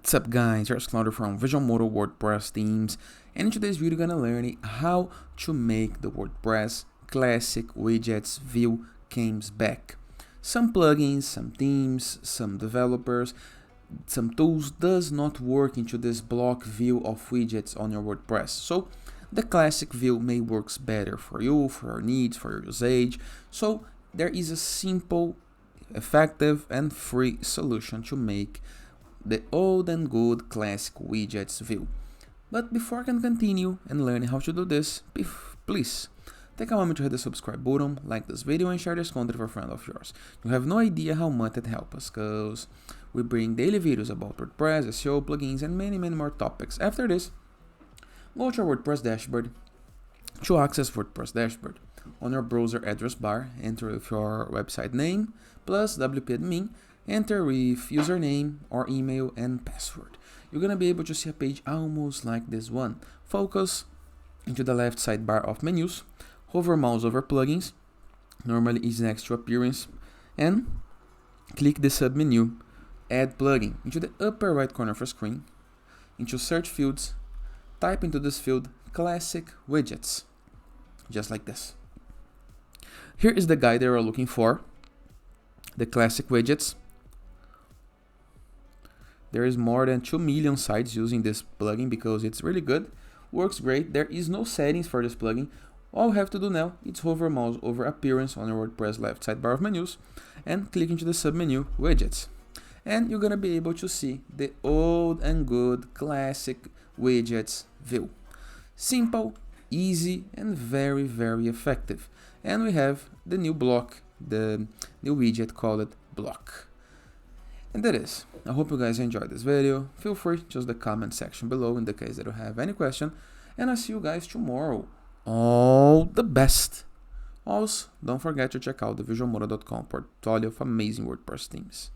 What's up guys, here's Claudio from Visualmodo WordPress themes, and in today's video we're gonna learn how to make the WordPress Classic Widgets view comes back. Some plugins, some themes, some developers, some tools does not work into this block view of widgets on your WordPress. So the classic view may works better for you, for your needs, for your usage. So there is a simple, effective and free solution to make the old and good classic widgets view. But before I can continue and learn how to do this, please take a moment to hit the subscribe button, like this video and share this content with a friend of yours. You have no idea how much it helps us, because we bring daily videos about WordPress, SEO, plugins and many more topics. After this, go to your WordPress dashboard. To access WordPress dashboard, on your browser address bar, enter with your website name plus wp-admin. Enter with username or email and password. You're gonna be able to see a page almost like this one. Focus into the left sidebar of menus, hover mouse over plugins, normally is next to appearance, and click the submenu, add plugin. Into the upper right corner of your screen, into search fields, type into this field Classic Widgets, just like this. Here is the guide that we're looking for, the Classic Widgets. There is more than 2 million sites using this plugin because it's really good, works great. There is no settings for this plugin. All you have to do now is hover mouse over appearance on your WordPress left sidebar of menus and click into the submenu widgets. And you're gonna be able to see the old and good classic widgets view. Simple, easy and very effective. And we have the new block, the new widget called block. And that is. I hope you guys enjoyed this video. Feel free to use the comment section below in the case that you have any question. And I'll see you guys tomorrow. All the best. Also, don't forget to check out the visualmodo.com portfolio of amazing WordPress themes.